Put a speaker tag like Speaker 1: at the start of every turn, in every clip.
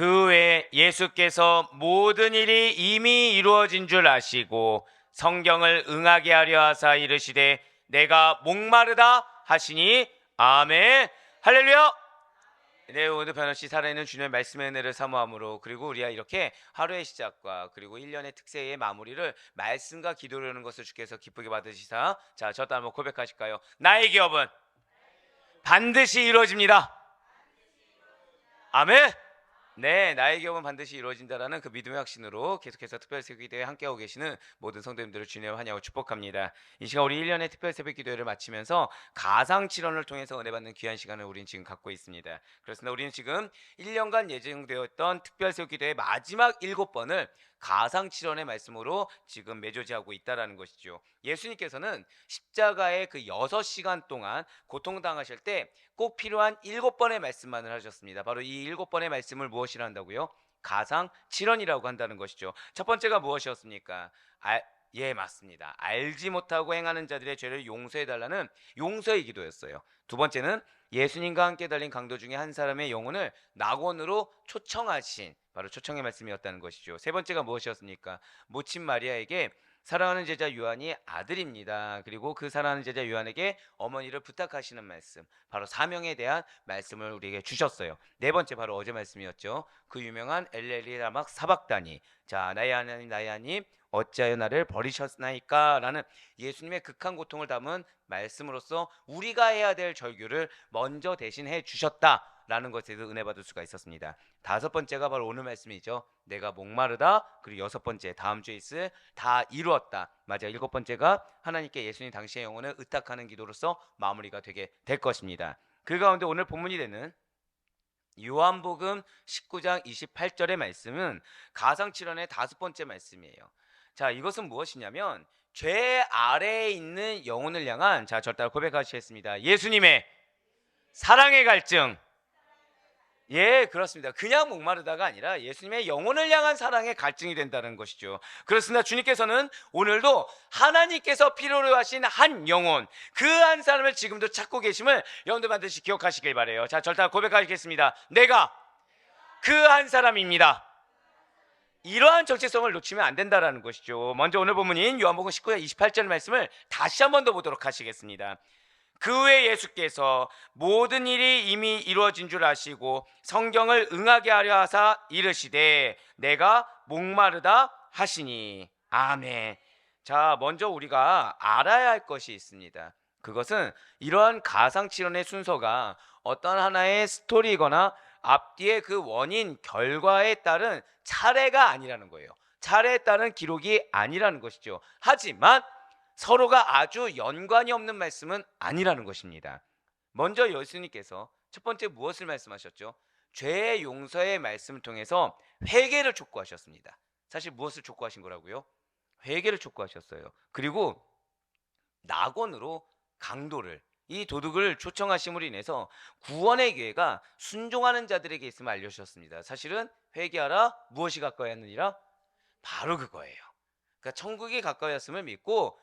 Speaker 1: 그 외에 예수께서 모든 일이 이미 이루어진 줄 아시고 성경을 응하게 하려 하사 이르시되 내가 목마르다 하시니 아멘. 할렐루야. 네, 오늘 변호씨 살아있는 주님의 말씀의 은혜를 사모함으로, 그리고 우리가 이렇게 하루의 시작과 그리고 1년의 특세의 마무리를 말씀과 기도로 하는 것을 주께서 기쁘게 받으시사, 자, 저도 한번 고백하실까요? 나의 기업은 반드시 이루어집니다. 아멘. 네, 나의 기업은 반드시 이루어진다라는 그 믿음의 확신으로 계속해서 특별 새벽 기도에 함께하고 계시는 모든 성도님들을 주님의 환영하고 축복합니다. 이 시간 우리 1년의 특별 새벽 기도회를 마치면서 가상칠언을 통해서 은혜 받는 귀한 시간을 우리는 지금 갖고 있습니다. 그렇습니다. 우리는 지금 1년간 예정되었던 특별 새벽 기도의 마지막 7번을 가상칠언의 말씀으로 지금 매조지하고 있다라는 것이죠. 예수님께서는 십자가의 그 6시간 동안 고통당하실 때 꼭 필요한 7번의 말씀만을 하셨습니다. 바로 이 7번의 말씀을 무엇이라 한다고요? 가상칠언이라고 한다는 것이죠. 첫 번째가 무엇이었습니까? 예, 맞습니다. 알지 못하고 행하는 자들의 죄를 용서해달라는 용서의 기도였어요. 두 번째는 예수님과 함께 달린 강도 중에 한 사람의 영혼을 낙원으로 초청하신, 바로 초청의 말씀이었다는 것이죠. 세 번째가 무엇이었습니까? 모친 마리아에게 사랑하는 제자 요한이 아들입니다. 그리고 그 사랑하는 제자 요한에게 어머니를 부탁하시는 말씀, 바로 사명에 대한 말씀을 우리에게 주셨어요. 네 번째, 바로 어제 말씀이었죠. 그 유명한 엘레리 라막 사박다니, 자, 나의 하나님 나의 하나님 어찌하여 나를 버리셨나이까 라는 예수님의 극한 고통을 담은 말씀으로써 우리가 해야 될 절규를 먼저 대신해 주셨다라는 것에서 은혜 받을 수가 있었습니다. 다섯 번째가 바로 오늘 말씀이죠. 내가 목마르다. 그리고 여섯 번째, 다음 주에 있을 다 이루었다. 맞아, 일곱 번째가 하나님께 예수님 당시의 영혼을 의탁하는 기도로서 마무리가 되게 될 것입니다. 그 가운데 오늘 본문이 되는 요한복음 19장 28절의 말씀은 가상칠언의 다섯 번째 말씀이에요. 자, 이것은 무엇이냐면 죄 아래에 있는 영혼을 향한, 자, 저 따라 고백하시겠습니다. 예수님의 사랑의 갈증. 예, 그렇습니다. 그냥 목마르다가 아니라 예수님의 영혼을 향한 사랑의 갈증이 된다는 것이죠. 그렇습니다. 주님께서는 오늘도 하나님께서 필요로 하신 한 영혼, 그 한 사람을 지금도 찾고 계심을 여러분들 반드시 기억하시길 바라요. 자, 절대 고백하시겠습니다. 내가 그 한 사람입니다. 이러한 정체성을 놓치면 안 된다는 것이죠. 먼저 오늘 본문인 요한복음 19장 28절 말씀을 다시 한 번 더 보도록 하시겠습니다. 그 후에 예수께서 모든 일이 이미 이루어진 줄 아시고 성경을 응하게 하려 하사 이르시되 내가 목마르다 하시니 아멘. 자, 먼저 우리가 알아야 할 것이 있습니다. 그것은 이러한 가상칠언의 순서가 어떤 하나의 스토리이거나 앞뒤의 그 원인 결과에 따른 차례가 아니라는 거예요. 차례에 따른 기록이 아니라는 것이죠. 하지만 서로가 아주 연관이 없는 말씀은 아니라는 것입니다. 먼저 예수님께서 첫 번째 무엇을 말씀하셨죠? 죄의 용서의 말씀을 통해서 회개를 촉구하셨습니다. 사실 무엇을 촉구하신 거라고요? 회개를 촉구하셨어요. 그리고 낙원으로 강도를, 이 도둑을 초청하심으로 인해서 구원의 기회가 순종하는 자들에게 있음을 알려주셨습니다. 사실은 회개하라, 무엇이 가까이 하느니라? 바로 그거예요. 그러니까 천국이 가까이 왔음을 믿고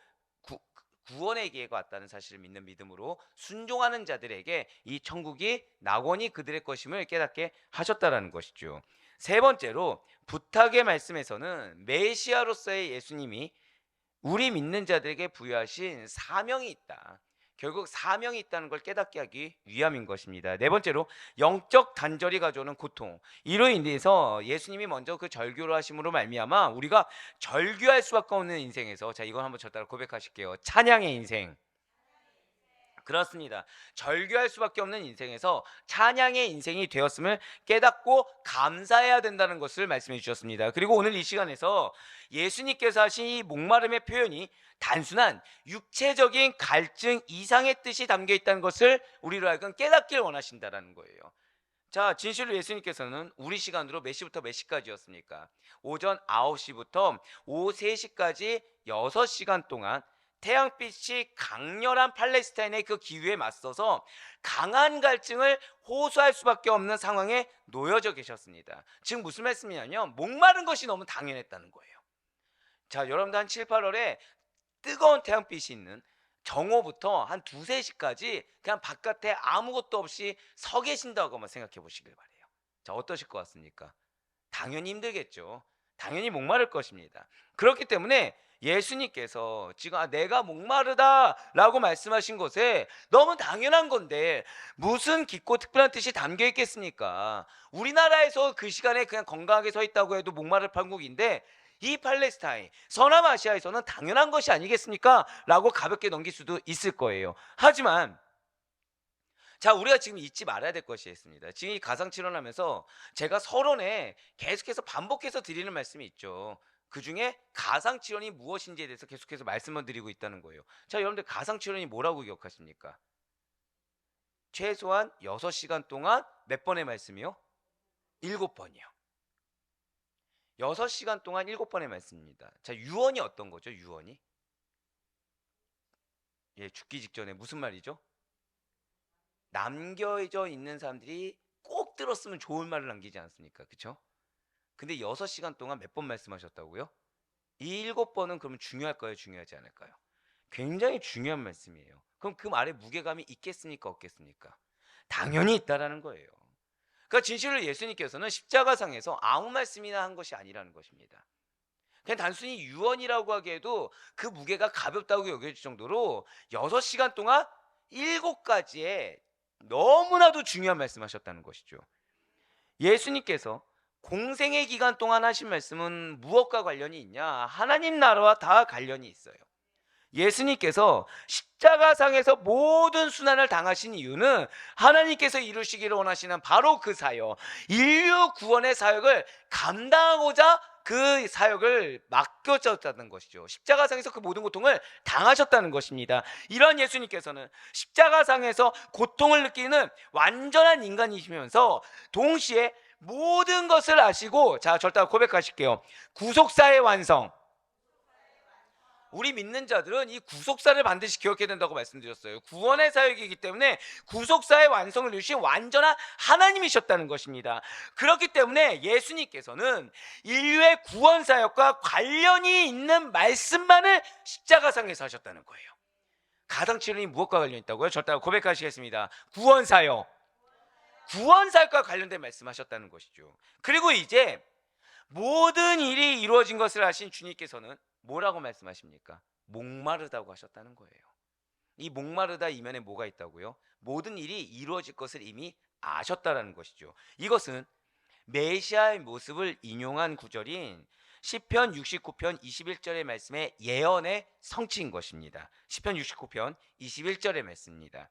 Speaker 1: 구원의 기회가 왔다는 사실을 믿는 믿음으로 순종하는 자들에게 이 천국이 낙원이 그들의 것임을 깨닫게 하셨다라는 것이죠. 세 번째로 부탁의 말씀에서는 메시아로서의 예수님이 우리 믿는 자들에게 부여하신 사명이 있다. 결국 사명이 있다는 걸 깨닫게 하기 위함인 것입니다. 네 번째로 영적 단절이 가져오는 고통, 이로 인해서 예수님이 먼저 그 절규를 하심으로 말미암아 우리가 절규할 수밖에 없는 인생에서, 자, 이건 한번 저 따라 고백하실게요. 찬양의 인생. 그렇습니다. 절규할 수밖에 없는 인생에서 찬양의 인생이 되었음을 깨닫고 감사해야 된다는 것을 말씀해 주셨습니다. 그리고 오늘 이 시간에서 예수님께서 하신 이 목마름의 표현이 단순한 육체적인 갈증 이상의 뜻이 담겨 있다는 것을 우리로 하여금 깨닫길 원하신다는 거예요. 자, 진실로 예수님께서는 우리 시간으로 몇 시부터 몇 시까지였습니까? 오전 9시부터 오후 3시까지 6시간 동안 태양빛이 강렬한 팔레스타인의 그 기후에 맞서서 강한 갈증을 호소할 수밖에 없는 상황에 놓여져 계셨습니다. 지금 무슨 말씀이냐면 목마른 것이 너무 당연했다는 거예요. 자, 여러분들 한 7, 8월에 뜨거운 태양빛이 있는 정오부터 한 2, 3시까지 그냥 바깥에 아무것도 없이 서 계신다고만 생각해 보시길 바래요. 자, 어떠실 것 같습니까? 당연히 힘들겠죠. 당연히 목마를 것입니다. 그렇기 때문에 예수님께서 지금 내가 목마르다라고 말씀하신 것에 너무 당연한 건데 무슨 깊고 특별한 뜻이 담겨 있겠습니까? 우리나라에서 그 시간에 그냥 건강하게 서 있다고 해도 목마를 판국인데 이 팔레스타인, 서남아시아에서는 당연한 것이 아니겠습니까? 라고 가볍게 넘길 수도 있을 거예요. 하지만 자, 우리가 지금 잊지 말아야 될 것이 있습니다. 지금 이 가상칠언하면서 제가 서론에 계속해서 반복해서 드리는 말씀이 있죠. 그 중에 가상칠언이 무엇인지에 대해서 계속해서 말씀을 드리고 있다는 거예요. 자, 여러분들 가상칠언이 뭐라고 기억하십니까? 최소한 6시간 동안 몇 번의 말씀이요? 7번이요. 6시간 동안 7번의 말씀입니다. 자, 유언이 어떤 거죠? 유언이? 예, 죽기 직전에 무슨 말이죠? 남겨져 있는 사람들이 꼭 들었으면 좋은 말을 남기지 않습니까? 그쵸? 근데 6시간 동안 몇 번 말씀하셨다고요? 이 7번은 그러면 중요할까요? 중요하지 않을까요? 굉장히 중요한 말씀이에요. 그럼 그 말에 무게감이 있겠습니까? 없겠습니까? 당연히 있다라는 거예요. 그러니까 진실로 예수님께서는 십자가상에서 아무 말씀이나 한 것이 아니라는 것입니다. 그냥 단순히 유언이라고 하기에도 그 무게가 가볍다고 여겨질 정도로 6시간 동안 7가지의 너무나도 중요한 말씀하셨다는 것이죠. 예수님께서 공생의 기간 동안 하신 말씀은 무엇과 관련이 있냐? 하나님 나라와 다 관련이 있어요. 예수님께서 십자가상에서 모든 순환을 당하신 이유는 하나님께서 이루시기를 원하시는 바로 그 사역, 인류 구원의 사역을 감당하고자 그 사역을 맡겨졌다는 것이죠. 십자가상에서 그 모든 고통을 당하셨다는 것입니다. 이런 예수님께서는 십자가상에서 고통을 느끼는 완전한 인간이시면서 동시에 모든 것을 아시고, 자, 절대 고백하실게요. 구속사의 완성. 우리 믿는 자들은 이 구속사를 반드시 기억해야 된다고 말씀드렸어요. 구원의 사역이기 때문에 구속사의 완성을 이루신 완전한 하나님이셨다는 것입니다. 그렇기 때문에 예수님께서는 인류의 구원 사역과 관련이 있는 말씀만을 십자가상에서 하셨다는 거예요. 가상치론이 무엇과 관련이 있다고요? 절대 고백하시겠습니다. 구원 사역. 구원 사역과 관련된 말씀하셨다는 것이죠. 그리고 이제 모든 일이 이루어진 것을 아신 주님께서는 뭐라고 말씀하십니까? 목마르다고 하셨다는 거예요. 이 목마르다 이면에 뭐가 있다고요? 모든 일이 이루어질 것을 이미 아셨다라는 것이죠. 이것은 메시아의 모습을 인용한 구절인 시편 69편 21절의 말씀의 예언의 성취인 것입니다. 시편 69편 21절의 말씀입니다.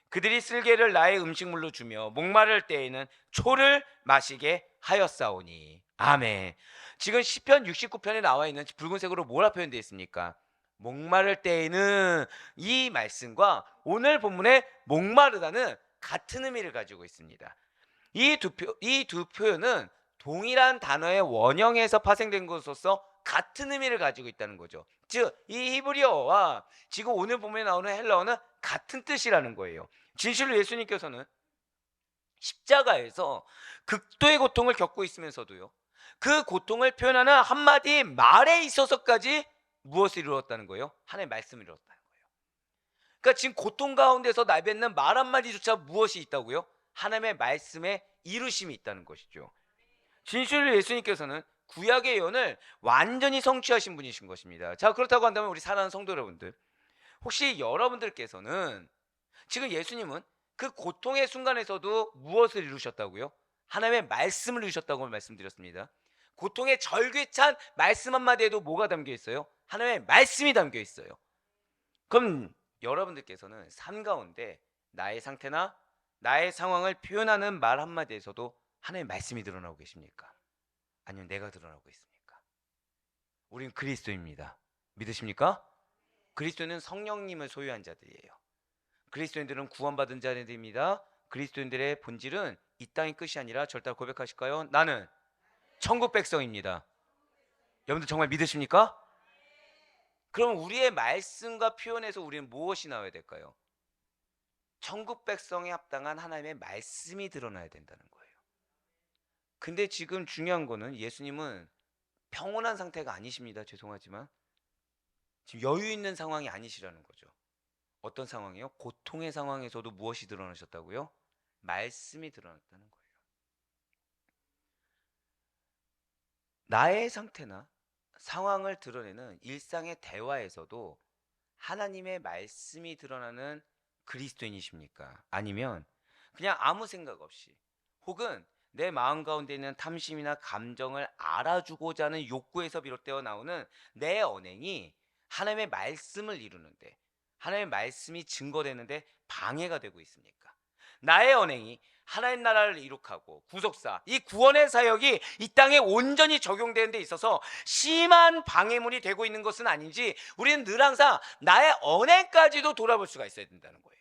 Speaker 1: 그들이 쓸개를 나의 음식물로 주며 목마를 때에는 초를 마시게 하였사오니. 아멘. 지금 시편 69편에 나와 있는 붉은색으로 뭐라 표현되어 있습니까? 목마를 때에는, 이 말씀과 오늘 본문의 목마르다는 같은 의미를 가지고 있습니다. 이 두 표현은 동일한 단어의 원형에서 파생된 것으로서 같은 의미를 가지고 있다는 거죠. 즉, 이 히브리어와 지금 오늘 본문에 나오는 헬라어는 같은 뜻이라는 거예요. 진실로 예수님께서는 십자가에서 극도의 고통을 겪고 있으면서도요, 그 고통을 표현하는 한마디 말에 있어서까지 무엇을 이루었다는 거예요? 하나님의 말씀을 이루었다는 거예요. 그러니까 지금 고통 가운데서 내뱉는 말 한마디조차 무엇이 있다고요? 하나님의 말씀에 이루심이 있다는 것이죠. 진실로 예수님께서는 구약의 예언을 완전히 성취하신 분이신 것입니다. 자, 그렇다고 한다면 우리 사랑하는 성도 여러분들, 혹시 여러분들께서는 지금 예수님은 그 고통의 순간에서도 무엇을 이루셨다고요? 하나님의 말씀을 이루셨다고 말씀드렸습니다. 고통의 절규찬 말씀 한마디에도 뭐가 담겨 있어요? 하나님의 말씀이 담겨 있어요. 그럼 여러분들께서는 삶 가운데 나의 상태나 나의 상황을 표현하는 말 한마디에서도 하나님의 말씀이 드러나고 계십니까? 아니면 내가 드러나고 있습니까? 우린 그리스도입니다. 믿으십니까? 그리스도는 성령님을 소유한 자들이에요. 그리스도인들은 구원받은 자들입니다. 그리스도인들의 본질은 이 땅의 끝이 아니라 절대 고백하실까요? 나는 천국 백성입니다. 여러분들 정말 믿으십니까? 그럼 우리의 말씀과 표현에서 우리는 무엇이 나와야 될까요? 천국 백성에 합당한 하나님의 말씀이 드러나야 된다는 거예요. 근데 지금 중요한 거는 예수님은 평온한 상태가 아니십니다. 죄송하지만 지금 여유 있는 상황이 아니시라는 거죠. 어떤 상황이요? 고통의 상황에서도 무엇이 드러나셨다고요? 말씀이 드러났다는 거예요. 나의 상태나 상황을 드러내는 일상의 대화에서도 하나님의 말씀이 드러나는 그리스도인이십니까? 아니면 그냥 아무 생각 없이, 혹은 내 마음 가운데 있는 탐심이나 감정을 알아주고자 하는 욕구에서 비롯되어 나오는 내 언행이 하나님의 말씀을 이루는데, 하나님의 말씀이 증거되는데 방해가 되고 있습니까? 나의 언행이 하나님 나라를 이룩하고 구속사, 이 구원의 사역이 이 땅에 온전히 적용되는 데 있어서 심한 방해물이 되고 있는 것은 아닌지, 우리는 늘 항상 나의 언행까지도 돌아볼 수가 있어야 된다는 거예요.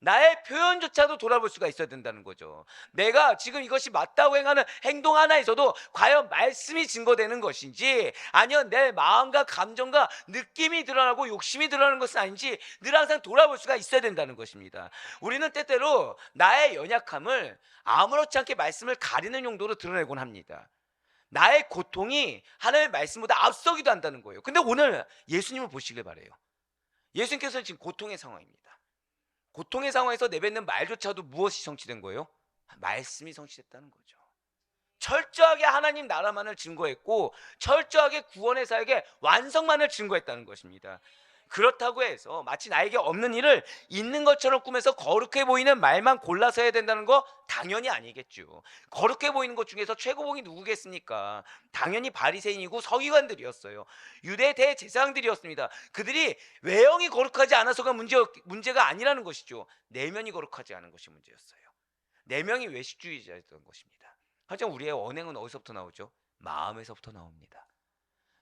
Speaker 1: 나의 표현조차도 돌아볼 수가 있어야 된다는 거죠. 내가 지금 이것이 맞다고 행하는 행동 하나에서도 과연 말씀이 증거되는 것인지, 아니면 내 마음과 감정과 느낌이 드러나고 욕심이 드러나는 것은 아닌지 늘 항상 돌아볼 수가 있어야 된다는 것입니다. 우리는 때때로 나의 연약함을 아무렇지 않게 말씀을 가리는 용도로 드러내곤 합니다. 나의 고통이 하나님의 말씀보다 앞서기도 한다는 거예요. 근데 오늘 예수님을 보시길 바라요. 예수님께서는 지금 고통의 상황입니다. 고통의 상황에서 내뱉는 말조차도 무엇이 성취된 거예요? 말씀이 성취됐다는 거죠. 철저하게 하나님 나라만을 증거했고, 철저하게 구원의 사역의 완성만을 증거했다는 것입니다. 그렇다고 해서 마치 나에게 없는 일을 있는 것처럼 꾸며서 거룩해 보이는 말만 골라서 해야 된다는 거 당연히 아니겠죠. 거룩해 보이는 것 중에서 최고봉이 누구겠습니까? 당연히 바리새인이고 서기관들이었어요. 유대 대제사장들이었습니다. 그들이 외형이 거룩하지 않아서가 문제가 아니라는 것이죠. 내면이 거룩하지 않은 것이 문제였어요. 내면이 외식주의자였던 것입니다. 하지만 우리의 언행은 어디서부터 나오죠? 마음에서부터 나옵니다.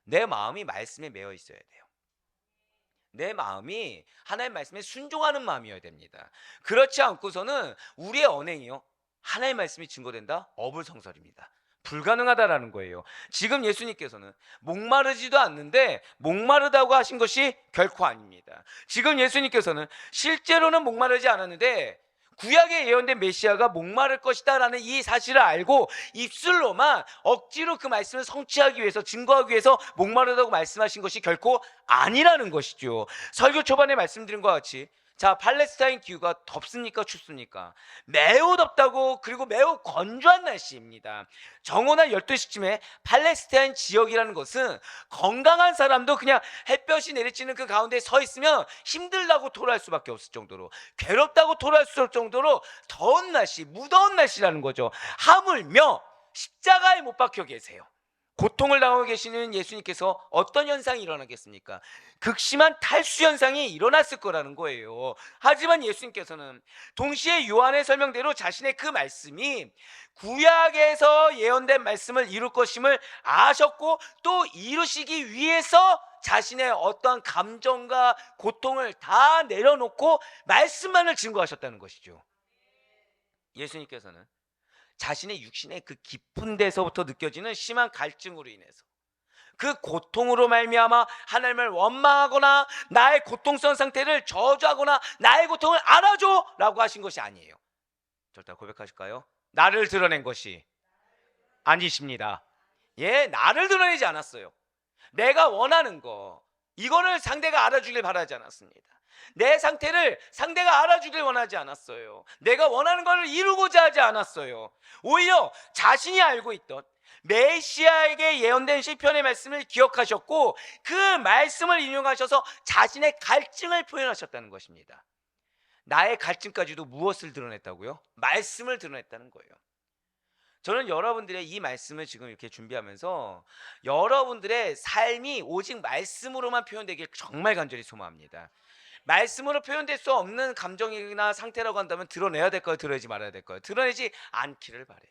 Speaker 1: 내 마음이 말씀에 매여 있어야 돼요. 내 마음이 하나님의 말씀에 순종하는 마음이어야 됩니다. 그렇지 않고서는 우리의 언행이요, 하나님의 말씀이 증거된다? 어불성설입니다. 불가능하다라는 거예요. 지금 예수님께서는 목마르지도 않는데 목마르다고 하신 것이 결코 아닙니다. 지금 예수님께서는 실제로는 목마르지 않았는데 구약에 예언된 메시아가 목마를 것이다 라는 이 사실을 알고 입술로만 억지로 그 말씀을 성취하기 위해서, 증거하기 위해서 목마르다고 말씀하신 것이 결코 아니라는 것이죠. 설교 초반에 말씀드린 것과 같이, 자, 팔레스타인 기후가 덥습니까 춥습니까? 매우 덥다고, 그리고 매우 건조한 날씨입니다. 정오나 12시쯤에 팔레스타인 지역이라는 것은 건강한 사람도 그냥 햇볕이 내리쬐는 그 가운데 서 있으면 힘들다고 토로할 수밖에 없을 정도로, 괴롭다고 토로할 수 없을 정도로 더운 날씨, 무더운 날씨라는 거죠. 하물며 십자가에 못 박혀 계세요. 고통을 당하고 계시는 예수님께서 어떤 현상이 일어나겠습니까? 극심한 탈수 현상이 일어났을 거라는 거예요. 하지만 예수님께서는 동시에 요한의 설명대로 자신의 그 말씀이 구약에서 예언된 말씀을 이룰 것임을 아셨고, 또 이루시기 위해서 자신의 어떠한 감정과 고통을 다 내려놓고 말씀만을 증거하셨다는 것이죠. 예수님께서는 자신의 육신의 그 깊은 데서부터 느껴지는 심한 갈증으로 인해서, 그 고통으로 말미암아 하나님을 원망하거나 나의 고통스러운 상태를 저주하거나 나의 고통을 알아줘 라고 하신 것이 아니에요. 절대 고백하실까요? 나를 드러낸 것이 아니십니다. 예, 나를 드러내지 않았어요. 내가 원하는 거, 이거를 상대가 알아주길 바라지 않았습니다. 내 상태를 상대가 알아주길 원하지 않았어요. 내가 원하는 것을 이루고자 하지 않았어요. 오히려 자신이 알고 있던 메시아에게 예언된 시편의 말씀을 기억하셨고, 그 말씀을 인용하셔서 자신의 갈증을 표현하셨다는 것입니다. 나의 갈증까지도 무엇을 드러냈다고요? 말씀을 드러냈다는 거예요. 저는 여러분들의 이 말씀을 지금 이렇게 준비하면서 여러분들의 삶이 오직 말씀으로만 표현되길 정말 간절히 소망합니다. 말씀으로 표현될 수 없는 감정이나 상태라고 한다면 드러내야 될까요? 드러내지 말아야 될까요? 드러내지 않기를 바래요.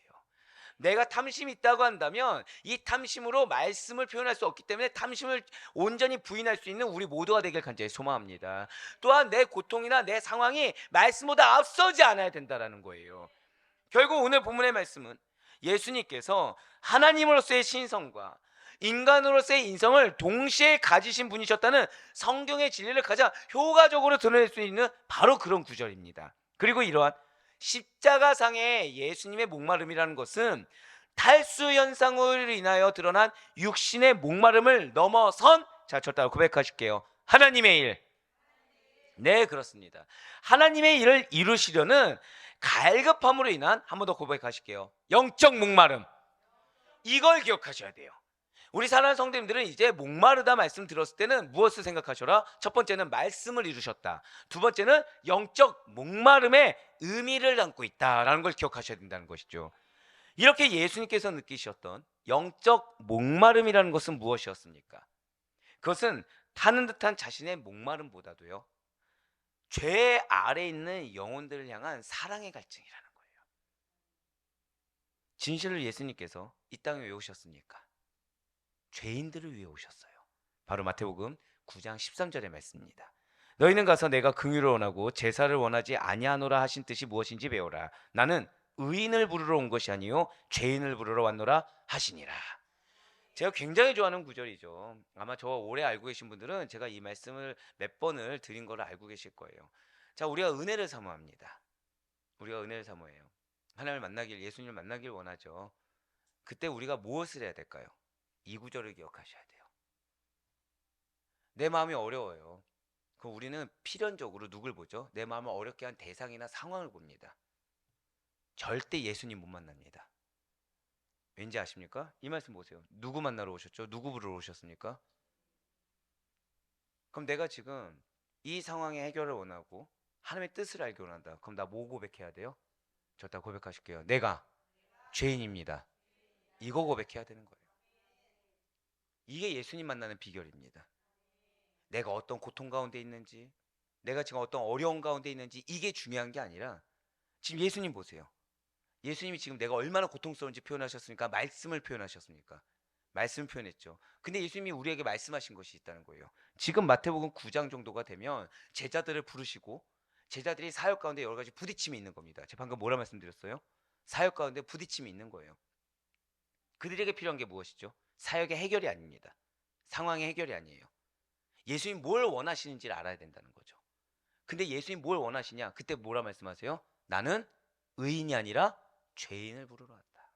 Speaker 1: 내가 탐심이 있다고 한다면 이 탐심으로 말씀을 표현할 수 없기 때문에 탐심을 온전히 부인할 수 있는 우리 모두가 되길 간절히 소망합니다. 또한 내 고통이나 내 상황이 말씀보다 앞서지 않아야 된다는 거예요. 결국 오늘 본문의 말씀은 예수님께서 하나님으로서의 신성과 인간으로서의 인성을 동시에 가지신 분이셨다는 성경의 진리를 가장 효과적으로 드러낼 수 있는 바로 그런 구절입니다. 그리고 이러한 십자가상의 예수님의 목마름이라는 것은 탈수 현상으로 인하여 드러난 육신의 목마름을 넘어선, 자, 저따라 고백하실게요. 하나님의 일. 네, 그렇습니다. 하나님의 일을 이루시려는 갈급함으로 인한, 한 번 더 고백하실게요, 영적 목마름. 이걸 기억하셔야 돼요. 우리 사랑하는 성도님들은 이제 목마르다 말씀 들었을 때는 무엇을 생각하셔라? 첫 번째는 말씀을 이루셨다. 두 번째는 영적 목마름의 의미를 담고 있다라는 걸 기억하셔야 된다는 것이죠. 이렇게 예수님께서 느끼셨던 영적 목마름이라는 것은 무엇이었습니까? 그것은 타는 듯한 자신의 목마름보다도요, 죄 아래 있는 영혼들을 향한 사랑의 갈증이라는 거예요. 진실로 예수님께서 이 땅에 왜 오셨습니까? 죄인들을 위해 오셨어요. 바로 마태복음 9장 13절의 말씀입니다. 너희는 가서 내가 긍휼을 원하고 제사를 원하지 아니하노라 하신 뜻이 무엇인지 배우라. 나는 의인을 부르러 온 것이 아니요 죄인을 부르러 왔노라 하시니라. 제가 굉장히 좋아하는 구절이죠. 아마 저 오래 알고 계신 분들은 제가 이 말씀을 몇 번을 드린 걸 알고 계실 거예요. 자, 우리가 은혜를 사모합니다. 우리가 은혜를 사모해요. 하나님을 만나길, 예수님을 만나길 원하죠. 그때 우리가 무엇을 해야 될까요? 이 구절을 기억하셔야 돼요. 내 마음이 어려워요. 그럼 우리는 필연적으로 누굴 보죠? 내 마음을 어렵게 한 대상이나 상황을 봅니다. 절대 예수님 못 만납니다. 왠지 아십니까? 이 말씀 보세요. 누구 만나러 오셨죠? 누구 부르러 오셨습니까? 그럼 내가 지금 이 상황의 해결을 원하고 하나님의 뜻을 알기 원한다. 그럼 나 뭐 고백해야 돼요? 저 다 고백하실게요. 내가 죄인입니다. 이거 고백해야 되는 거예요. 이게 예수님 만나는 비결입니다. 내가 어떤 고통 가운데 있는지, 내가 지금 어떤 어려운 가운데 있는지 이게 중요한 게 아니라, 지금 예수님 보세요. 예수님이 지금 내가 얼마나 고통스러운지 표현하셨습니까? 말씀을 표현하셨습니까? 말씀을 표현했죠. 근데 예수님이 우리에게 말씀하신 것이 있다는 거예요. 지금 마태복음 9장 정도가 되면 제자들을 부르시고 제자들이 사역 가운데 여러 가지 부딪힘이 있는 겁니다. 제가 방금 뭐라 말씀드렸어요? 사역 가운데 부딪힘이 있는 거예요. 그들에게 필요한 게 무엇이죠? 사역의 해결이 아닙니다. 상황의 해결이 아니에요. 예수님 뭘 원하시는지를 알아야 된다는 거죠. 근데 예수님 뭘 원하시냐? 그때 뭐라 말씀하세요? 나는 의인이 아니라 죄인을 부르러 왔다.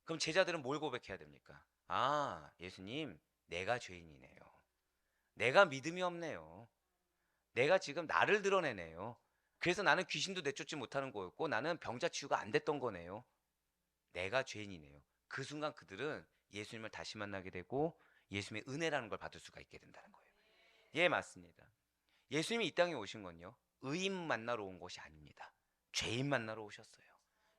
Speaker 1: 그럼 제자들은 뭘 고백해야 됩니까? 아, 예수님, 내가 죄인이네요. 내가 믿음이 없네요. 내가 지금 나를 드러내네요. 그래서 나는 귀신도 내쫓지 못하는 거였고 나는 병자 치유가 안 됐던 거네요. 내가 죄인이네요. 그 순간 그들은 예수님을 다시 만나게 되고 예수님의 은혜라는 걸 받을 수가 있게 된다는 거예요. 예, 맞습니다. 예수님이 이 땅에 오신 건요, 의인 만나러 온 것이 아닙니다. 죄인 만나러 오셨어요.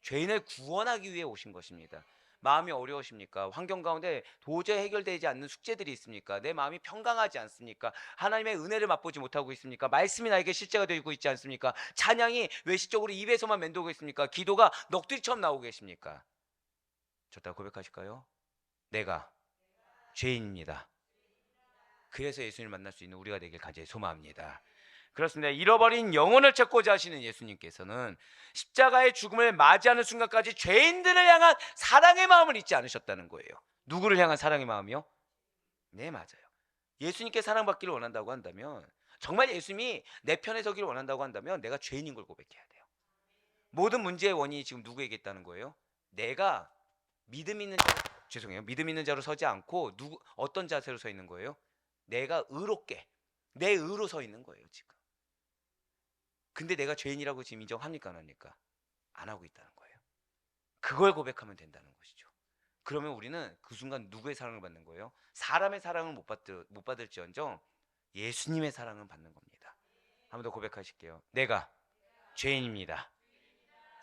Speaker 1: 죄인을 구원하기 위해 오신 것입니다. 마음이 어려우십니까? 환경 가운데 도저히 해결되지 않는 숙제들이 있습니까? 내 마음이 평강하지 않습니까? 하나님의 은혜를 맛보지 못하고 있습니까? 말씀이 나에게 실제가 되고 있지 않습니까? 찬양이 외식적으로 입에서만 맴돌고 있습니까? 기도가 넋두리처럼 나오고 계십니까? 저다 고백하실까요? 내가 죄인입니다. 그래서 예수님을 만날 수 있는 우리가 되길 간절히 소망합니다. 그렇습니다. 잃어버린 영혼을 찾고자 하시는 예수님께서는 십자가의 죽음을 맞이하는 순간까지 죄인들을 향한 사랑의 마음을 잊지 않으셨다는 거예요. 누구를 향한 사랑의 마음이요? 네, 맞아요. 예수님께 사랑받기를 원한다고 한다면, 정말 예수님이 내 편에 서기를 원한다고 한다면 내가 죄인인 걸 고백해야 돼요. 모든 문제의 원인이 지금 누구에게 있다는 거예요? 내가 믿음 있는 죄송해요. 믿음 있는 자로 서지 않고 어떤 자세로 서 있는 거예요? 내가 의롭게 내 의로 서 있는 거예요, 지금. 근데 내가 죄인이라고 지금 인정합니까, 안 합니까? 안 하고 있다는 거예요. 그걸 고백하면 된다는 것이죠. 그러면 우리는 그 순간 누구의 사랑을 받는 거예요? 사람의 사랑을 못 받을지언정 예수님의 사랑을 받는 겁니다. 한 번 더 고백하실게요. 내가 죄인입니다.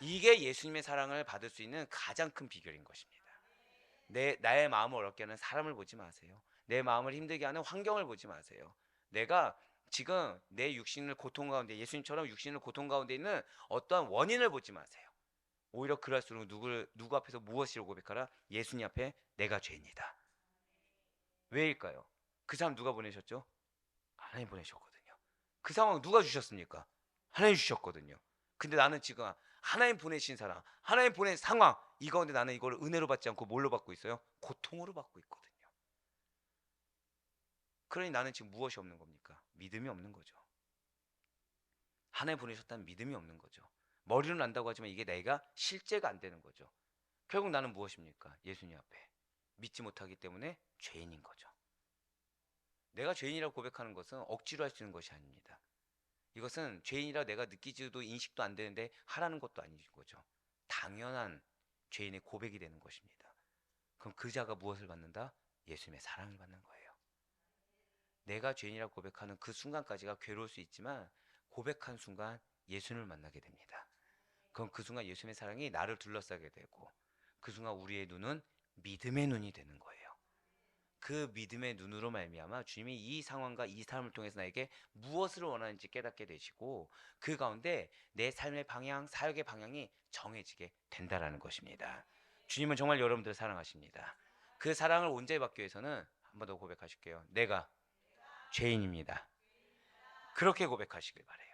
Speaker 1: 이게 예수님의 사랑을 받을 수 있는 가장 큰 비결인 것입니다. 나의 마음을 어렵게 하는 사람을 보지 마세요. 내 마음을 힘들게 하는 환경을 보지 마세요. 내가 지금 내 육신을 고통 가운데, 예수님처럼 육신을 고통 가운데 있는 어떠한 원인을 보지 마세요. 오히려 그럴수록 누구 앞에서 무엇이라고 고백하라? 예수님 앞에 내가 죄인이다. 왜일까요? 그 사람 누가 보내셨죠? 하나님 보내셨거든요. 그 상황 누가 주셨습니까? 하나님 주셨거든요. 근데 나는 지금 하나님 보내신 사람, 하나님 보낸 상황, 이 가운데 나는 이걸 은혜로 받지 않고 뭘로 받고 있어요? 고통으로 받고 있거든요. 그러니 나는 지금 무엇이 없는 겁니까? 믿음이 없는 거죠. 하나님 보내셨다는 믿음이 없는 거죠. 머리로는 안다고 하지만 이게 내가 실제가 안 되는 거죠. 결국 나는 무엇입니까? 예수님 앞에 믿지 못하기 때문에 죄인인 거죠. 내가 죄인이라고 고백하는 것은 억지로 할 수 있는 것이 아닙니다. 이것은 죄인이라 내가 느끼지도 인식도 안 되는데 하라는 것도 아닌 거죠. 당연한 죄인의 고백이 되는 것입니다. 그럼 그 자가 무엇을 받는다? 예수님의 사랑을 받는 거예요. 내가 죄인이라고 고백하는 그 순간까지가 괴로울 수 있지만 고백한 순간 예수님을 만나게 됩니다. 그럼 그 순간 예수님의 사랑이 나를 둘러싸게 되고 그 순간 우리의 눈은 믿음의 눈이 되는 거예요. 그 믿음의 눈으로 말미암아 주님이 이 상황과 이 삶을 통해서 나에게 무엇을 원하는지 깨닫게 되시고 그 가운데 내 삶의 방향, 사역의 방향이 정해지게 된다라는 것입니다. 주님은 정말 여러분들을 사랑하십니다. 그 사랑을 온전히 받기 위해서는 한 번 더 고백하실게요. 내가 죄인입니다. 그렇게 고백하시길 바래요.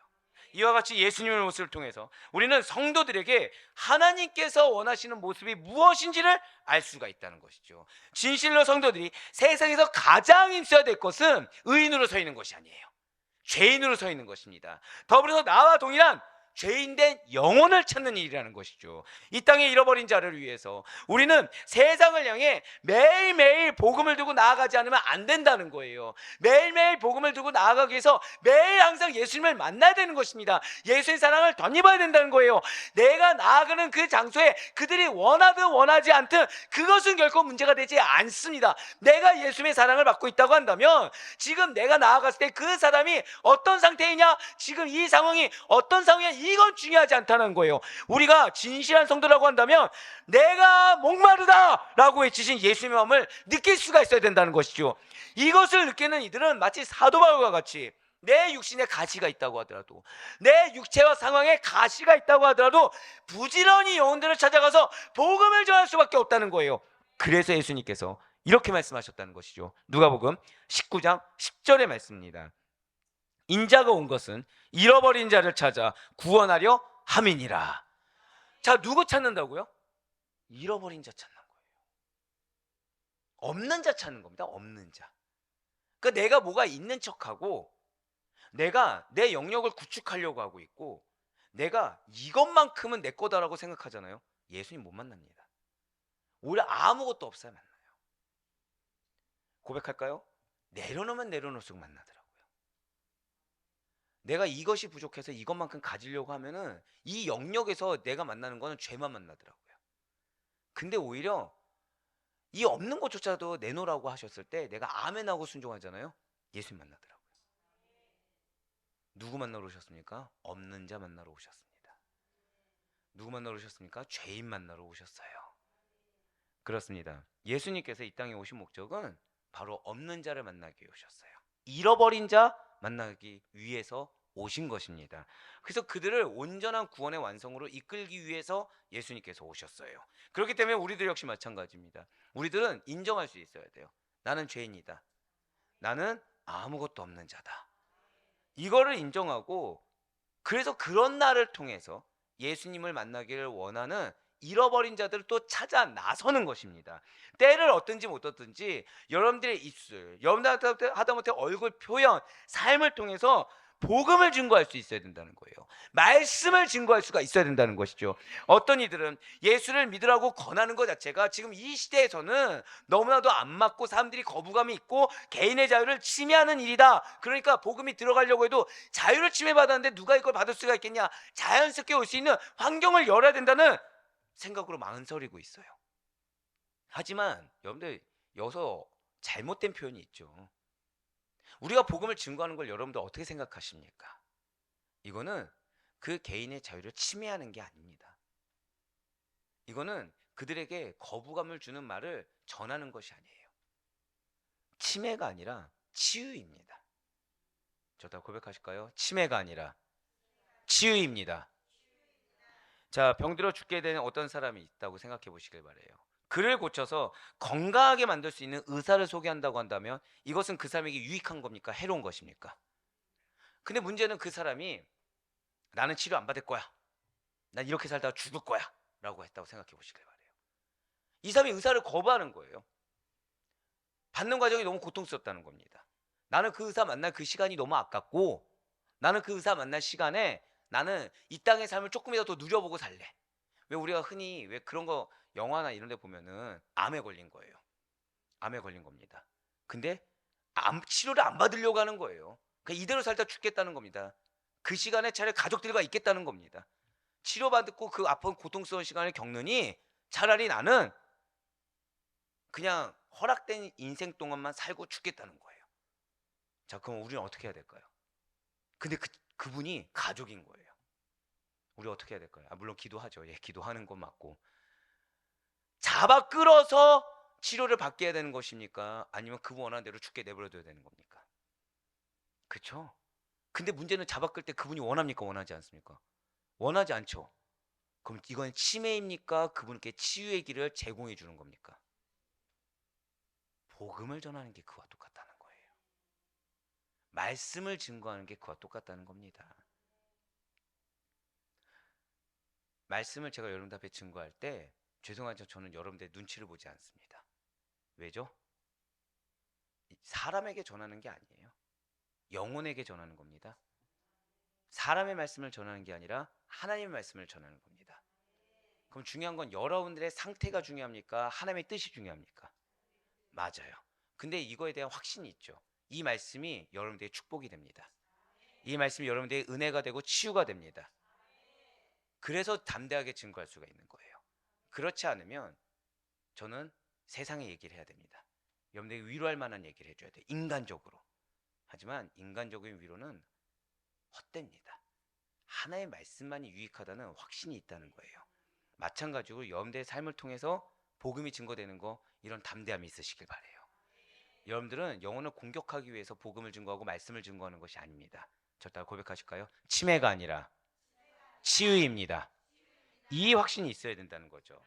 Speaker 1: 이와 같이 예수님의 모습을 통해서 우리는 성도들에게 하나님께서 원하시는 모습이 무엇인지를 알 수가 있다는 것이죠. 진실로 성도들이 세상에서 가장 있어야 될 것은 의인으로 서 있는 것이 아니에요. 죄인으로 서 있는 것입니다. 더불어서 나와 동일한 죄인된 영혼을 찾는 일이라는 것이죠. 이 땅에 잃어버린 자를 위해서 우리는 세상을 향해 매일매일 복음을 두고 나아가지 않으면 안 된다는 거예요. 매일매일 복음을 두고 나아가기 위해서 매일 항상 예수님을 만나야 되는 것입니다. 예수의 사랑을 덧입어야 된다는 거예요. 내가 나아가는 그 장소에 그들이 원하든 원하지 않든 그것은 결코 문제가 되지 않습니다. 내가 예수님의 사랑을 받고 있다고 한다면 지금 내가 나아갔을 때 그 사람이 어떤 상태이냐, 지금 이 상황이 어떤 상황이냐, 이건 중요하지 않다는 거예요. 우리가 진실한 성도라고 한다면 내가 목마르다 라고 외치신 예수님의 마음을 느낄 수가 있어야 된다는 것이죠. 이것을 느끼는 이들은 마치 사도 바울과 같이 내 육신에 가시가 있다고 하더라도, 내 육체와 상황에 가시가 있다고 하더라도 부지런히 영혼들을 찾아가서 복음을 전할 수밖에 없다는 거예요. 그래서 예수님께서 이렇게 말씀하셨다는 것이죠. 누가복음 19장 10절의 말씀입니다. 인자가 온 것은 잃어버린 자를 찾아 구원하려 함이니라. 자, 누구 찾는다고요? 잃어버린 자 찾는 거예요. 없는 자 찾는 겁니다. 없는 자. 그러니까 내가 뭐가 있는 척하고 내가 내 영역을 구축하려고 하고 있고 내가 이것만큼은 내 거다라고 생각하잖아요. 예수님 못 만납니다. 오히려 아무것도 없어야 만나요. 고백할까요? 내려놓으면 내려놓을수록 만나더라고요. 내가 이것이 부족해서 이것만큼 가지려고 하면은 이 영역에서 내가 만나는 거는 죄만 만나더라고요. 근데 오히려 이 없는 것조차도 내놓으라고 하셨을 때 내가 아멘하고 순종하잖아요. 예수님 만나더라고요. 누구 만나러 오셨습니까? 없는 자 만나러 오셨습니다. 누구 만나러 오셨습니까? 죄인 만나러 오셨어요. 그렇습니다. 예수님께서 이 땅에 오신 목적은 바로 없는 자를 만나기 위해 오셨어요. 잃어버린 자 만나기 위해서 오신 것입니다. 그래서 그들을 온전한 구원의 완성으로 이끌기 위해서 예수님께서 오셨어요. 그렇기 때문에 우리들 역시 마찬가지입니다. 우리들은 인정할 수 있어야 돼요. 나는 죄인이다. 나는 아무것도 없는 자다. 이거를 인정하고 그래서 그런 나를 통해서 예수님을 만나기를 원하는 잃어버린 자들을 또 찾아 나서는 것입니다. 때를 얻든지 못 얻든지 여러분들의 입술, 여러분들 하다못해 얼굴 표현, 삶을 통해서 복음을 증거할 수 있어야 된다는 거예요. 말씀을 증거할 수가 있어야 된다는 것이죠. 어떤 이들은 예수를 믿으라고 권하는 것 자체가 지금 이 시대에서는 너무나도 안 맞고 사람들이 거부감이 있고 개인의 자유를 침해하는 일이다. 그러니까 복음이 들어가려고 해도 자유를 침해받았는데 누가 이걸 받을 수가 있겠냐. 자연스럽게 올 수 있는 환경을 열어야 된다는 생각으로 망설이고 있어요. 하지만 여러분들 여기서 잘못된 표현이 있죠. 우리가 복음을 증거하는 걸 여러분들 어떻게 생각하십니까? 이거는 그 개인의 자유를 침해하는 게 아닙니다. 이거는 그들에게 거부감을 주는 말을 전하는 것이 아니에요. 침해가 아니라 치유입니다. 저다 고백하실까요? 침해가 아니라 치유입니다. 자, 병들어 죽게 되는 어떤 사람이 있다고 생각해 보시길 바래요. 그를 고쳐서 건강하게 만들 수 있는 의사를 소개한다고 한다면 이것은 그 사람에게 유익한 겁니까? 해로운 것입니까? 근데 문제는 그 사람이 나는 치료 안 받을 거야. 난 이렇게 살다가 죽을 거야. 라고 했다고 생각해 보시길 바래요. 이 사람이 의사를 거부하는 거예요. 받는 과정이 너무 고통스럽다는 겁니다. 나는 그 의사 만날 그 시간이 너무 아깝고 나는 그 의사 만날 시간에 나는 이 땅의 삶을 조금이라도 더 누려보고 살래. 왜 우리가 흔히 왜 그런 거 영화나 이런 데 보면은 암에 걸린 거예요. 암에 걸린 겁니다. 근데 치료를 안 받으려고 하는 거예요. 그러니까 이대로 살다 죽겠다는 겁니다. 그 시간에 차라리 가족들과 있겠다는 겁니다. 치료받고 그 아픈 고통스러운 시간을 겪느니 차라리 나는 그냥 허락된 인생 동안만 살고 죽겠다는 거예요. 자, 그럼 우리는 어떻게 해야 될까요? 근데 그분이 가족인 거예요. 우리 어떻게 해야 될까요? 물론 기도하죠. 예, 기도하는 건 맞고. 잡아 끌어서 치료를 받게 해야 되는 것입니까? 아니면 그분 원하는 대로 죽게 내버려둬야 되는 겁니까? 그렇죠? 근데 문제는 잡아 끌 때 그분이 원합니까? 원하지 않습니까? 원하지 않죠. 그럼 이건 치매입니까? 그분께 치유의 길을 제공해 주는 겁니까? 복음을 전하는 게 그와 똑같다는 거예요. 말씀을 증거하는 게 그와 똑같다는 겁니다. 말씀을 제가 여러분들 앞에 증거할 때 죄송하지만 저는 여러분들의 눈치를 보지 않습니다. 왜죠? 사람에게 전하는 게 아니에요. 영혼에게 전하는 겁니다. 사람의 말씀을 전하는 게 아니라 하나님의 말씀을 전하는 겁니다. 그럼 중요한 건 여러분들의 상태가 중요합니까? 하나님의 뜻이 중요합니까? 맞아요. 근데 이거에 대한 확신이 있죠. 이 말씀이 여러분들의 축복이 됩니다. 이 말씀이 여러분들의 은혜가 되고 치유가 됩니다. 그래서 담대하게 증거할 수가 있는 거예요. 그렇지 않으면 저는 세상에 얘기를 해야 됩니다. 여러분들이 위로할 만한 얘기를 해줘야 돼요. 인간적으로. 하지만 인간적인 위로는 헛됩니다. 하나의 말씀만이 유익하다는 확신이 있다는 거예요. 마찬가지로 여러분들의 삶을 통해서 복음이 증거되는 거, 이런 담대함이 있으시길 바래요. 여러분들은 영혼을 공격하기 위해서 복음을 증거하고 말씀을 증거하는 것이 아닙니다. 저 따라 고백하실까요? 치매가 아니라 치유입니다. 이 확신이 있어야 된다는 거죠.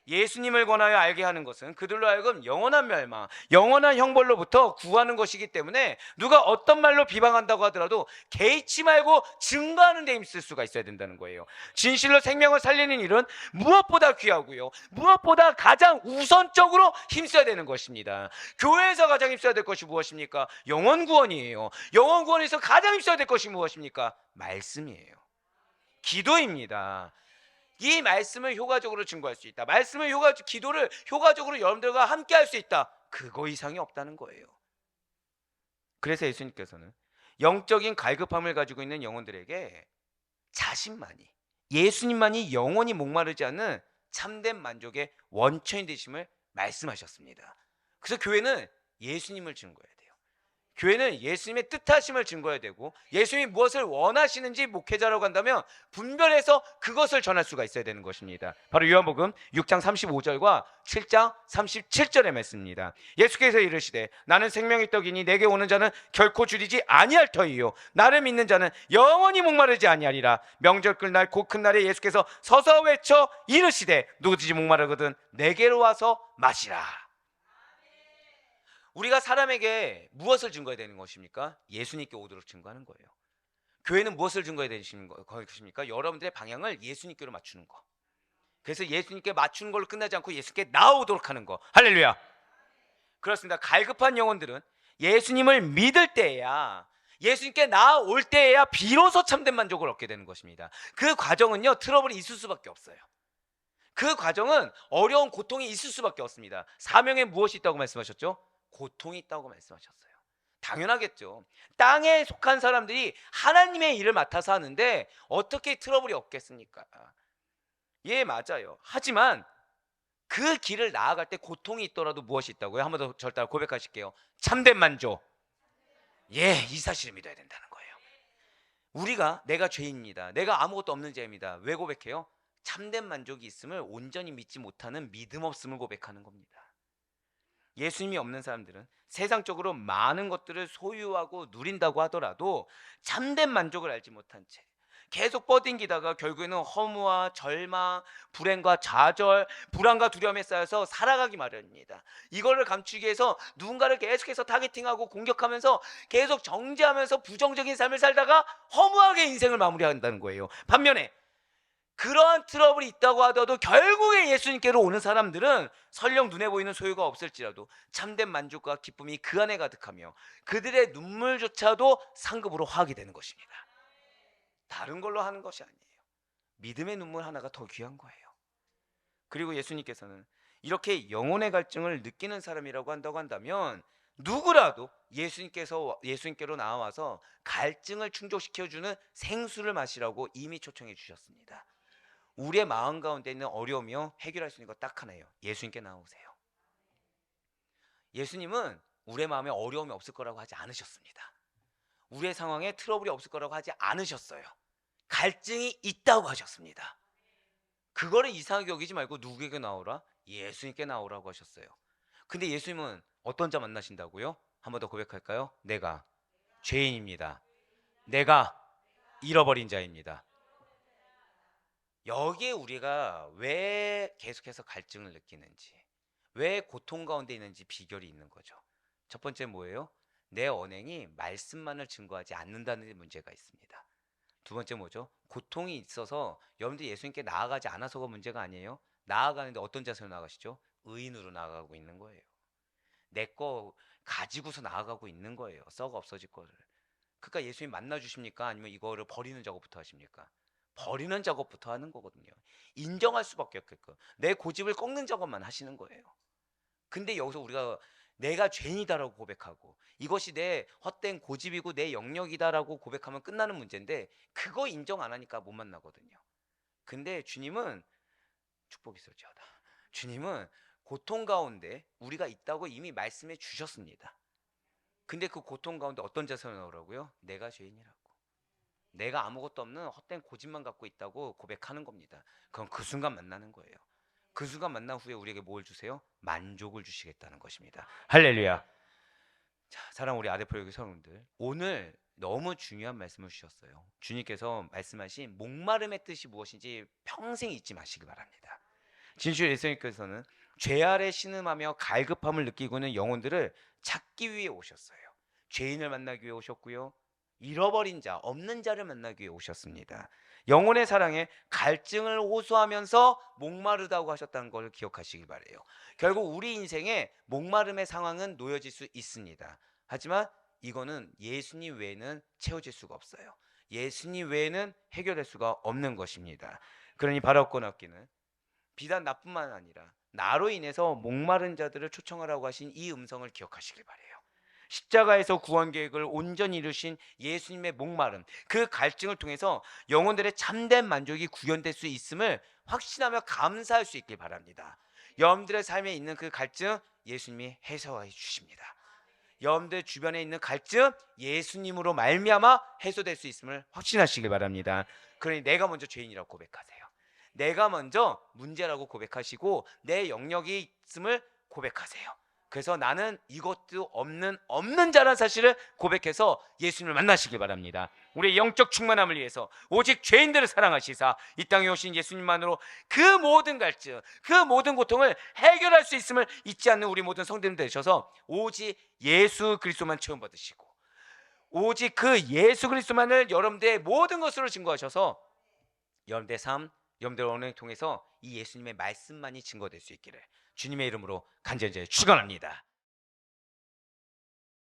Speaker 1: 예수님을 권하여 알게 하는 것은 그들로 하여금 영원한 멸망, 영원한 형벌로부터 구하는 것이기 때문에 누가 어떤 말로 비방한다고 하더라도 개의치 말고 증거하는 데 힘쓸 수가 있어야 된다는 거예요. 진실로 생명을 살리는 일은 무엇보다 귀하고요, 무엇보다 가장 우선적으로 힘써야 되는 것입니다. 교회에서 가장 힘써야 될 것이 무엇입니까? 영혼 구원이에요. 영혼 구원에서 가장 힘써야 될 것이 무엇입니까? 말씀이에요. 기도입니다. 이 말씀을 효과적으로 증거할 수 있다. 기도를 효과적으로 여러분들과 함께 할 수 있다. 그거 이상이 없다는 거예요. 그래서 예수님께서는 영적인 갈급함을 가지고 있는 영혼들에게 자신만이, 예수님만이 영원히 목마르지 않는 참된 만족의 원천이 되심을 말씀하셨습니다. 그래서 교회는 예수님을 증거해야 돼요. 교회는 예수님의 뜻하심을 증거해야 되고, 예수님이 무엇을 원하시는지 목회자라고 한다면 분별해서 그것을 전할 수가 있어야 되는 것입니다. 바로 요한복음 6장 35절과 7장 37절의 말씀입니다. 예수께서 이르시되 나는 생명의 떡이니 내게 오는 자는 결코 줄이지 아니할 터이요 나를 믿는 자는 영원히 목마르지 아니하리라. 명절 끝날 곧 큰 날에 예수께서 서서 외쳐 이르시되 누구든지 목마르거든 내게로 와서 마시라. 우리가 사람에게 무엇을 증거해야 되는 것입니까? 예수님께 오도록 증거하는 거예요. 교회는 무엇을 증거해야 되는 것입니까? 여러분들의 방향을 예수님께로 맞추는 거. 그래서 예수님께 맞추는 걸로 끝나지 않고 예수님께 나오도록 하는 거. 할렐루야. 그렇습니다. 갈급한 영혼들은 예수님을 믿을 때에야, 예수님께 나올 때에야 비로소 참된 만족을 얻게 되는 것입니다. 그 과정은요, 트러블이 있을 수밖에 없어요. 그 과정은 어려운 고통이 있을 수밖에 없습니다. 사명에 무엇이 있다고 말씀하셨죠? 고통이 있다고 말씀하셨어요. 당연하겠죠. 땅에 속한 사람들이 하나님의 일을 맡아서 하는데 어떻게 트러블이 없겠습니까? 예, 맞아요. 하지만 그 길을 나아갈 때 고통이 있더라도 무엇이 있다고요? 한 번 더 저를 따라 고백하실게요. 참된 만족. 예, 이 사실을 믿어야 된다는 거예요. 우리가 내가 죄인입니다, 내가 아무것도 없는 자입니다. 왜 고백해요? 참된 만족이 있음을 온전히 믿지 못하는 믿음 없음을 고백하는 겁니다. 예수님이 없는 사람들은 세상적으로 많은 것들을 소유하고 누린다고 하더라도 참된 만족을 알지 못한 채 계속 뻗댕기다가 결국에는 허무와 절망, 불행과 좌절, 불안과 두려움에 쌓여서 살아가기 마련입니다. 이거를 감추기 위해서 누군가를 계속해서 타겟팅하고 공격하면서 계속 정죄하면서 부정적인 삶을 살다가 허무하게 인생을 마무리한다는 거예요. 반면에 그러한 트러블이 있다고 하더라도 결국에 예수님께로 오는 사람들은 설령 눈에 보이는 소유가 없을지라도 참된 만족과 기쁨이 그 안에 가득하며 그들의 눈물조차도 상급으로 화하게 되는 것입니다. 다른 걸로 하는 것이 아니에요. 믿음의 눈물 하나가 더 귀한 거예요. 그리고 예수님께서는 이렇게 영혼의 갈증을 느끼는 사람이라고 한다고 한다면 누구라도 예수님께로 나와서 갈증을 충족시켜주는 생수를 마시라고 이미 초청해 주셨습니다. 우리의 마음 가운데 있는 어려움이요, 해결할 수 있는 것 딱 하나예요. 예수님께 나오세요. 예수님은 우리의 마음에 어려움이 없을 거라고 하지 않으셨습니다. 우리의 상황에 트러블이 없을 거라고 하지 않으셨어요. 갈증이 있다고 하셨습니다. 그거를 이상하게 여기지 말고 누구에게 나오라? 예수님께 나오라고 하셨어요. 근데 예수님은 어떤 자 만나신다고요? 한 번 더 고백할까요? 내가 죄인입니다. 내가 잃어버린 자입니다. 여기에 우리가 왜 계속해서 갈증을 느끼는지, 왜 고통 가운데 있는지 비결이 있는 거죠. 첫 번째 뭐예요? 내 언행이 말씀만을 증거하지 않는다는 문제가 있습니다. 두 번째 뭐죠? 고통이 있어서 여러분들 예수님께 나아가지 않아서가 문제가 아니에요. 나아가는데 어떤 자세로 나아가시죠? 의인으로 나아가고 있는 거예요. 내 거 가지고서 나아가고 있는 거예요. 썩어 없어질 거를. 그러니까 예수님 만나 주십니까? 아니면 이거를 버리는 작업부터 하십니까? 버리는 작업부터 하는 거거든요. 인정할 수밖에 없게끔 내 고집을 꺾는 작업만 하시는 거예요. 근데 여기서 우리가 내가 죄인이다라고 고백하고 이것이 내 헛된 고집이고 내 영역이다라고 고백하면 끝나는 문제인데 그거 인정 안 하니까 못 만나거든요. 근데 주님은 축복이 있을지어다. 주님은 고통 가운데 우리가 있다고 이미 말씀해 주셨습니다. 근데 그 고통 가운데 어떤 자세로 나오라고요? 내가 죄인이라고. 내가 아무것도 없는 헛된 고집만 갖고 있다고 고백하는 겁니다. 그럼 그 순간 만나는 거예요. 그 순간 만난 후에 우리에게 뭘 주세요? 만족을 주시겠다는 것입니다. 할렐루야. 자, 사랑 우리 아데프로교회 성도들, 오늘 너무 중요한 말씀을 주셨어요. 주님께서 말씀하신 목마름의 뜻이 무엇인지 평생 잊지 마시기 바랍니다. 진실 예수님께서는 죄 아래 신음하며 갈급함을 느끼고 있는 영혼들을 찾기 위해 오셨어요. 죄인을 만나기 위해 오셨고요. 잃어버린 자, 없는 자를 만나기 위해 오셨습니다. 영혼의 사랑에 갈증을 호소하면서 목마르다고 하셨다는 걸 기억하시길 바래요. 결국 우리 인생에 목마름의 상황은 놓여질 수 있습니다. 하지만 이거는 예수님 외에는 채워질 수가 없어요. 예수님 외에는 해결될 수가 없는 것입니다. 그러니 바라옵고 낫기는 비단 나뿐만 아니라 나로 인해서 목마른 자들을 초청하라고 하신 이 음성을 기억하시길 바래요. 십자가에서 구원 계획을 온전히 이루신 예수님의 목마름, 그 갈증을 통해서 영혼들의 참된 만족이 구현될 수 있음을 확신하며 감사할 수 있길 바랍니다. 여러분들의 삶에 있는 그 갈증 예수님이 해소해 주십니다. 여러분들 주변에 있는 갈증 예수님으로 말미암아 해소될 수 있음을 확신하시길 바랍니다. 그러니 내가 먼저 죄인이라고 고백하세요. 내가 먼저 문제라고 고백하시고 내 영역이 있음을 고백하세요. 그래서 나는 이것도 없는 자라는 사실을 고백해서 예수님을 만나시길 바랍니다. 우리의 영적 충만함을 위해서 오직 죄인들을 사랑하시사 이 땅에 오신 예수님만으로 그 모든 갈증, 그 모든 고통을 해결할 수 있음을 잊지 않는 우리 모든 성도님들 되셔서 오직 예수 그리스도만 체험받으시고 오직 그 예수 그리스도만을 여러분들의 모든 것으로 증거하셔서 여러분들의 삶, 여러분들의 언행을 통해서 이 예수님의 말씀만이 증거될 수 있기를 주님의 이름으로 간절히 축원합니다.